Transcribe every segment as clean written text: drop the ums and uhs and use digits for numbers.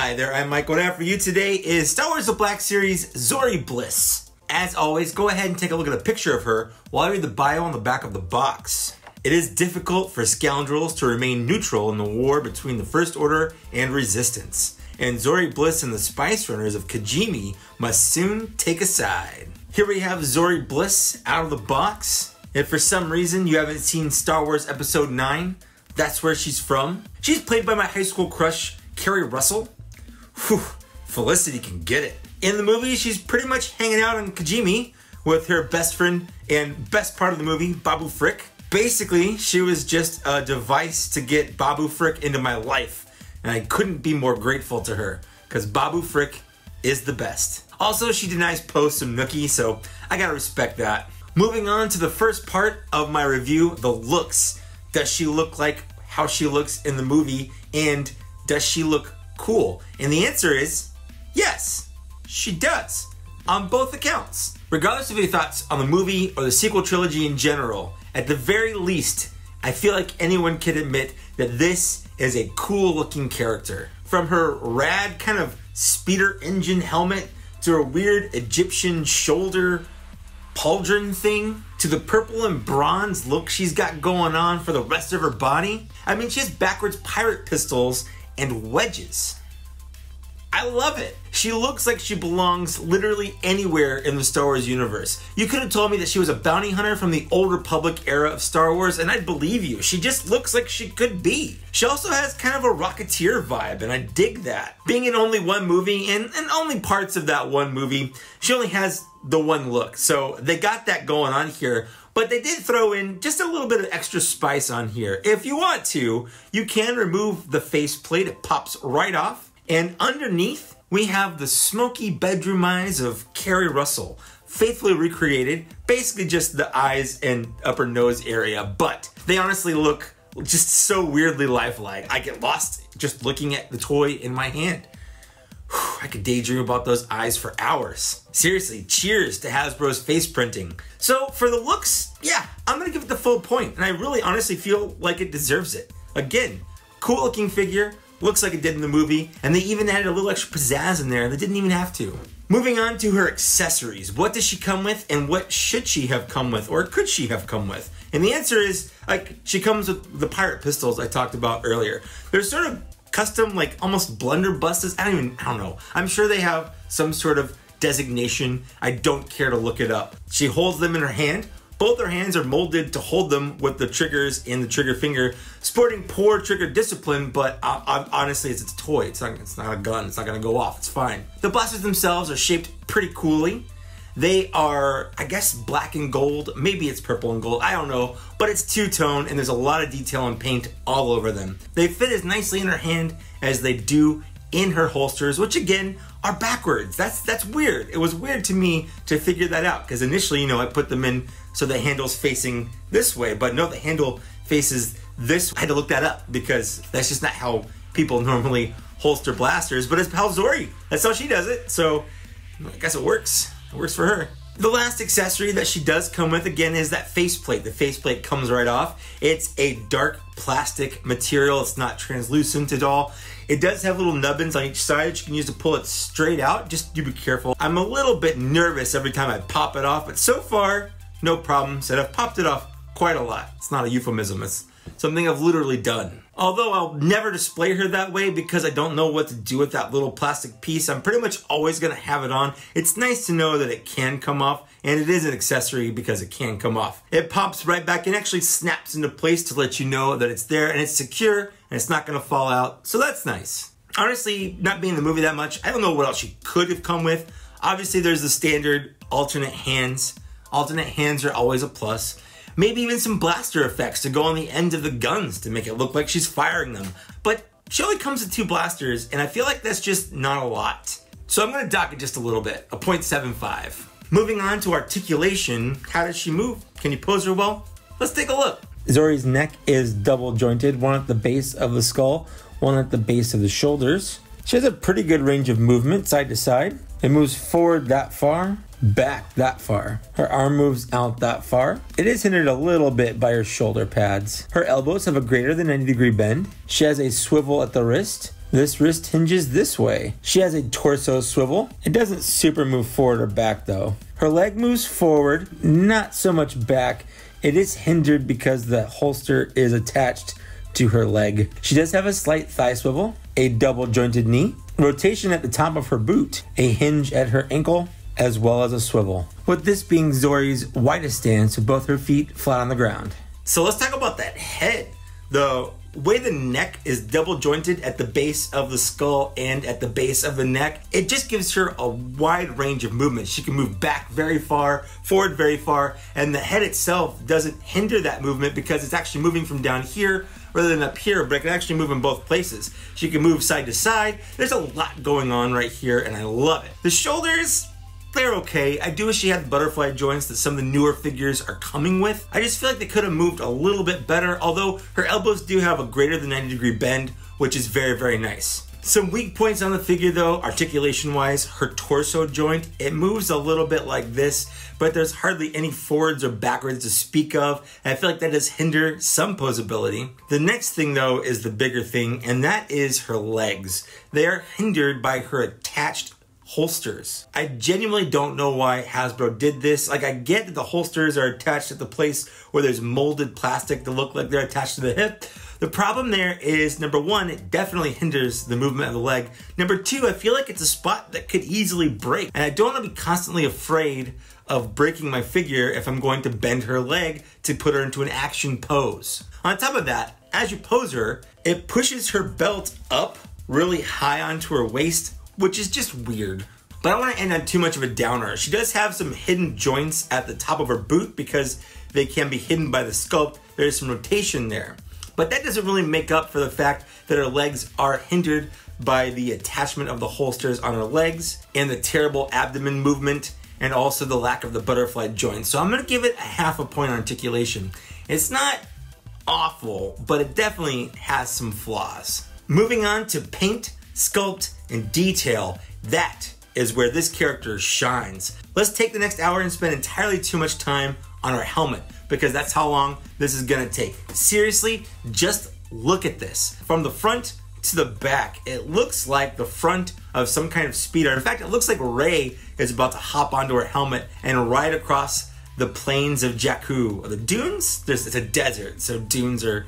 Hi there, I'm Mike. What I have for you today is Star Wars The Black Series Zorii Bliss. As always, go ahead and take a look at a picture of her while I read the bio on the back of the box. It is difficult for scoundrels to remain neutral in the war between the First Order and Resistance, and Zorii Bliss and the Spice Runners of Kijimi must soon take a side. Here we have Zorii Bliss out of the box. If for some reason you haven't seen Star Wars Episode 9, that's where she's from. She's played by my high school crush, Keri Russell. Whew, Felicity can get it. In the movie, she's pretty much hanging out in Kijimi with her best friend and best part of the movie, Babu Frick. Basically, she was just a device to get Babu Frick into my life, and I couldn't be more grateful to her, because Babu Frick is the best. Also, she denies posts some nookie, so I gotta respect that. Moving on to the first part of my review, the looks. Does she look like how she looks in the movie, and does she look cool? And the answer is yes, she does, on both accounts. Regardless of your thoughts on the movie or the sequel trilogy in general, at the very least, I feel like anyone can admit that this is a cool looking character. From her rad kind of speeder engine helmet to her weird Egyptian shoulder pauldron thing, to the purple and bronze look she's got going on for the rest of her body. I mean, she has backwards pirate pistols and wedges. I love it. She looks like she belongs literally anywhere in the Star Wars universe. You could have told me that she was a bounty hunter from the Old Republic era of Star Wars, and I'd believe you. She just looks like she could be. She also has kind of a Rocketeer vibe, and I dig that. Being in only one movie, and only parts of that one movie, she only has the one look. So they got that going on here, but they did throw in just a little bit of extra spice on here. If you want to, you can remove the faceplate. It pops right off. And underneath, we have the smoky bedroom eyes of Keri Russell, faithfully recreated, basically just the eyes and upper nose area, but they honestly look just so weirdly lifelike. I get lost just looking at the toy in my hand. Whew, I could daydream about those eyes for hours. Seriously, cheers to Hasbro's face printing. So for the looks, yeah, I'm gonna give it the full point, and I really honestly feel like it deserves it. Again, cool looking figure, looks like it did in the movie, and they even added a little extra pizzazz in there. They didn't even have to. Moving on to her accessories. What does she come with, and what should she have come with, or could she have come with? And the answer is, like, she comes with the pirate pistols I talked about earlier. They're sort of custom, like, almost blunderbusses. I don't know. I'm sure they have some sort of designation. I don't care to look it up. She holds them in her hand. Both her hands are molded to hold them with the triggers and the trigger finger, sporting poor trigger discipline, but honestly, it's a toy. It's not a gun. It's not gonna go off. It's fine. The blasters themselves are shaped pretty coolly. They are, I guess, black and gold. Maybe it's purple and gold. I don't know, but it's two-tone, and there's a lot of detail and paint all over them. They fit as nicely in her hand as they do in her holsters, which again are backwards. That's weird. It was weird to me to figure that out, because initially, I put them in so the handle's facing this way, but no, the handle faces this way. I had to look that up because that's just not how people normally holster blasters, but it's how Zorii, that's how she does it, so I guess it works. It works for her. The last accessory that she does come with, again, is that faceplate. The faceplate comes right off. It's a dark plastic material. It's not translucent at all. It does have little nubbins on each side you can use to pull it straight out. Just do be careful. I'm a little bit nervous every time I pop it off, but so far, no problems, and I've popped it off quite a lot. It's not a euphemism, it's something I've literally done. Although I'll never display her that way because I don't know what to do with that little plastic piece, I'm pretty much always gonna have it on. It's nice to know that it can come off, and it is an accessory because it can come off. It pops right back and actually snaps into place to let you know that it's there and it's secure and it's not gonna fall out, so that's nice. Honestly, not being in the movie that much, I don't know what else she could have come with. Obviously there's the standard alternate hands. Alternate hands are always a plus. Maybe even some blaster effects to go on the end of the guns to make it look like she's firing them. But she only comes with 2 blasters, and I feel like that's just not a lot. So I'm gonna dock it just a little bit, a 0.75. Moving on to articulation, how does she move? Can you pose her well? Let's take a look. Zorii's neck is double jointed, one at the base of the skull, one at the base of the shoulders. She has a pretty good range of movement side to side. It moves forward that far, back that far. Her arm moves out that far. It is hindered a little bit by her shoulder pads. Her elbows have a greater than 90-degree bend. She has a swivel at the wrist. This wrist hinges this way. She has a torso swivel. It doesn't super move forward or back though. Her leg moves forward, not so much back. It is hindered because the holster is attached to her leg. She does have a slight thigh swivel, a double jointed knee, rotation at the top of her boot, a hinge at her ankle, as well as a swivel. With this being Zori's widest stance with both her feet flat on the ground. So let's talk about that head. The way the neck is double jointed at the base of the skull and at the base of the neck, it just gives her a wide range of movement. She can move back very far, forward very far, and the head itself doesn't hinder that movement because it's actually moving from down here rather than up here, but it can actually move in both places. She can move side to side. There's a lot going on right here, and I love it. The shoulders, they're okay. I do wish she had the butterfly joints that some of the newer figures are coming with. I just feel like they could have moved a little bit better, although her elbows do have a greater than 90-degree bend, which is very, very nice. Some weak points on the figure though, articulation-wise, her torso joint, it moves a little bit like this, but there's hardly any forwards or backwards to speak of, and I feel like that does hinder some posability. The next thing though is the bigger thing, and that is her legs. They are hindered by her attached holsters. I genuinely don't know why Hasbro did this. Like, I get that the holsters are attached at the place where there's molded plastic to look like they're attached to the hip. The problem there is, number one, it definitely hinders the movement of the leg. Number two, I feel like it's a spot that could easily break. And I don't want to be constantly afraid of breaking my figure if I'm going to bend her leg to put her into an action pose. On top of that, as you pose her, it pushes her belt up really high onto her waist, which is just weird. But I don't want to end on too much of a downer. She does have some hidden joints at the top of her boot because they can be hidden by the sculpt. There's some rotation there. But that doesn't really make up for the fact that her legs are hindered by the attachment of the holsters on her legs and the terrible abdomen movement and also the lack of the butterfly joints. So I'm gonna give it a half a point on articulation. It's not awful, but it definitely has some flaws. Moving on to paint, sculpt, and detail, that is where this character shines. Let's take the next hour and spend entirely too much time on her helmet because that's how long this is gonna take. Seriously, just look at this. From the front to the back, it looks like the front of some kind of speeder. In fact, it looks like Rey is about to hop onto her helmet and ride across the plains of Jakku. Or the dunes? It's a desert, so dunes are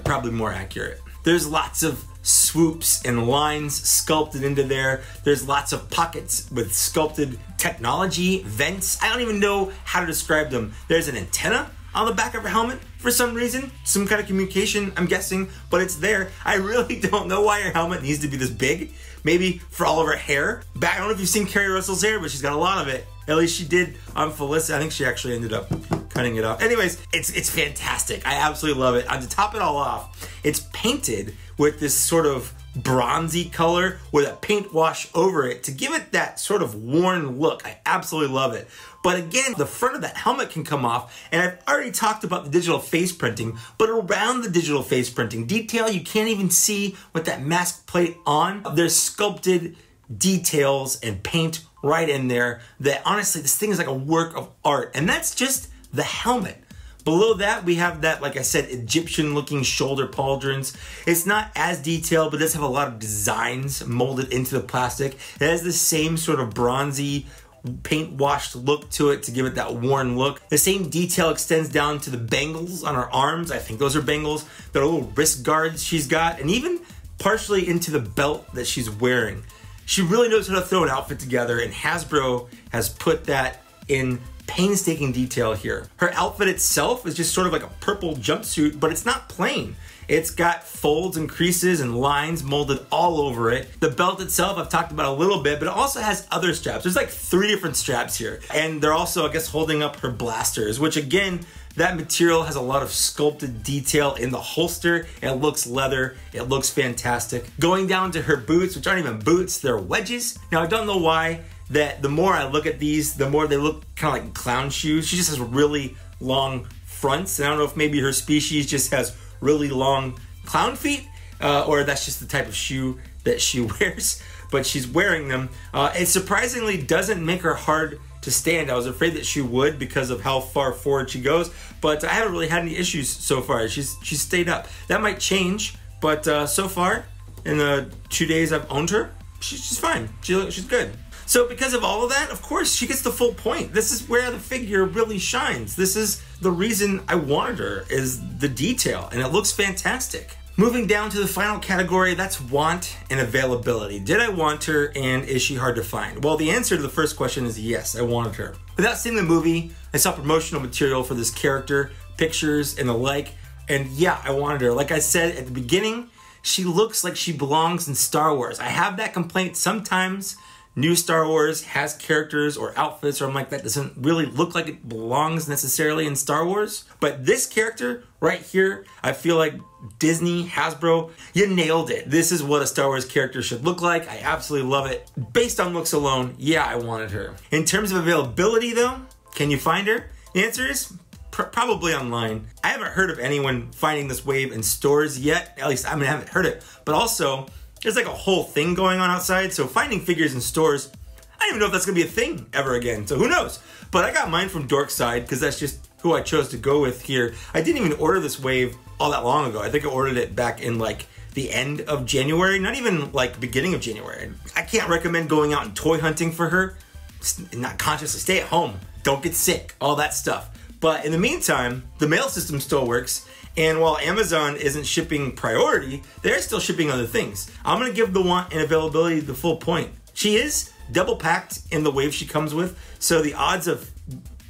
probably more accurate. There's lots of swoops and lines sculpted into there. There's lots of pockets with sculpted technology, vents. I don't even know how to describe them. There's an antenna on the back of her helmet for some reason. Some kind of communication, I'm guessing, but it's there. I really don't know why her helmet needs to be this big. Maybe for all of her hair. I don't know if you've seen Carrie Russell's hair, but she's got a lot of it. At least she did on Felicity. I think she actually ended up cutting it off. Anyways, it's fantastic. I absolutely love it. And to top it all off, it's painted with this sort of bronzy color with a paint wash over it to give it that sort of worn look. I absolutely love it. But again, the front of that helmet can come off, and I've already talked about the digital face printing, but around the digital face printing detail, you can't even see with that mask plate on. There's sculpted details and paint right in there that honestly, this thing is like a work of art, and that's just the helmet. Below that, we have that, like I said, Egyptian-looking shoulder pauldrons. It's not as detailed, but it does have a lot of designs molded into the plastic. It has the same sort of bronzy, paint-washed look to it to give it that worn look. The same detail extends down to the bangles on her arms. I think those are bangles. The little wrist guards she's got, and even partially into the belt that she's wearing. She really knows how to throw an outfit together, and Hasbro has put that in painstaking detail here. Her outfit itself is just sort of like a purple jumpsuit, but it's not plain. It's got folds and creases and lines molded all over it. The belt itself I've talked about a little bit, but it also has other straps. There's like 3 different straps here. And they're also, I guess, holding up her blasters, which again, that material has a lot of sculpted detail in the holster. It looks leather. It looks fantastic. Going down to her boots, which aren't even boots, they're wedges. Now, I don't know why that the more I look at these, the more they look kind of like clown shoes. She just has really long fronts. And I don't know if maybe her species just has really long clown feet, or that's just the type of shoe that she wears, but she's wearing them. It surprisingly doesn't make her hard to stand. I was afraid that she would because of how far forward she goes, but I haven't really had any issues so far. She's stayed up. That might change, but so far, in the 2 days I've owned her. She's fine. She's good. So because of all of that, of course, she gets the full point. This is where the figure really shines. This is the reason I wanted her, is the detail, and it looks fantastic. Moving down to the final category, that's want and availability. Did I want her, and is she hard to find? Well, the answer to the first question is yes, I wanted her. Without seeing the movie, I saw promotional material for this character, pictures, and the like, and yeah, I wanted her. Like I said at the beginning, she looks like she belongs in Star Wars. I have that complaint sometimes. New Star Wars has characters or outfits or I'm like, that doesn't really look like it belongs necessarily in Star Wars. But this character right here, I feel like Disney, Hasbro, you nailed it. This is what a Star Wars character should look like. I absolutely love it. Based on looks alone, yeah, I wanted her. In terms of availability though, can you find her? The answer is probably online. I haven't heard of anyone finding this wave in stores yet. At least I haven't heard it. But also, there's like a whole thing going on outside, so finding figures in stores, I don't even know if that's gonna be a thing ever again, so who knows? But I got mine from Dorkside, because that's just who I chose to go with here. I didn't even order this wave all that long ago. I think I ordered it back in like the end of January, not even like beginning of January. I can't recommend going out and toy hunting for her. Not consciously, stay at home, don't get sick, all that stuff. But in the meantime, the mail system still works. And while Amazon isn't shipping priority, they're still shipping other things. I'm gonna give the want and availability the full point. She is double packed in the wave she comes with, so the odds of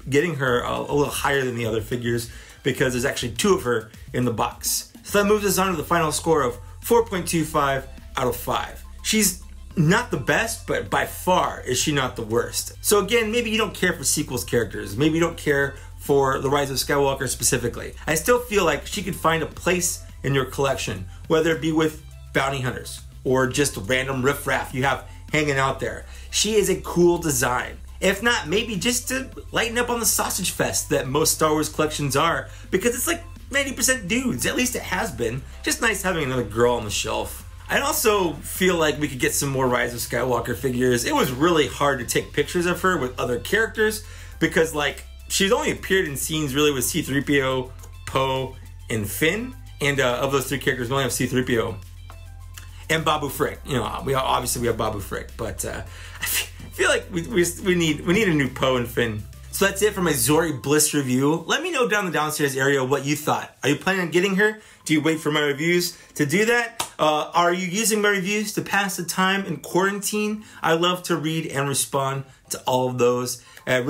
getting her a little higher than the other figures because there's actually 2 of her in the box. So that moves us on to the final score of 4.25 out of 5. She's not the best, but by far is she not the worst. So again, maybe you don't care for sequels characters, maybe you don't care for The Rise of Skywalker specifically. I still feel like she could find a place in your collection, whether it be with bounty hunters or just random riffraff you have hanging out there. She is a cool design. If not, maybe just to lighten up on the sausage fest that most Star Wars collections are, because it's like 90% dudes, at least it has been. Just nice having another girl on the shelf. I also feel like we could get some more Rise of Skywalker figures. It was really hard to take pictures of her with other characters because like, she's only appeared in scenes really with C-3PO, Poe, and Finn. And of those 3 characters, we only have C-3PO and Babu Frick. You know, we have Babu Frick, but I feel like we need a new Poe and Finn. So that's it for my Zorii Bliss review. Let me know down in the downstairs area what you thought. Are you planning on getting her? Do you wait for my reviews to do that? Are you using my reviews to pass the time in quarantine? I love to read and respond to all of those. I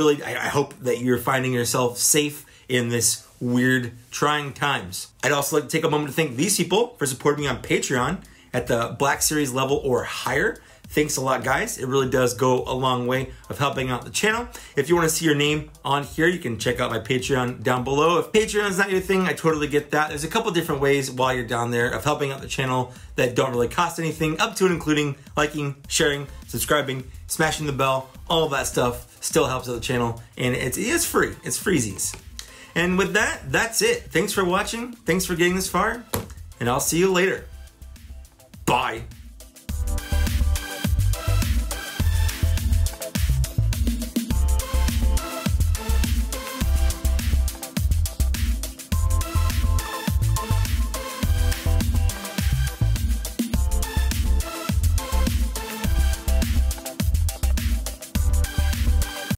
hope that you're finding yourself safe in this weird, trying times. I'd also like to take a moment to thank these people for supporting me on Patreon at the Black Series level or higher. Thanks a lot, guys. It really does go a long way of helping out the channel. If you want to see your name on here, you can check out my Patreon down below. If Patreon's not your thing, I totally get that. There's a couple different ways while you're down there of helping out the channel that don't really cost anything, up to and including liking, sharing, subscribing, smashing the bell, all of that stuff still helps out the channel, and it's free. It's freezies. And with that, that's it. Thanks for watching. Thanks for getting this far, and I'll see you later. Bye.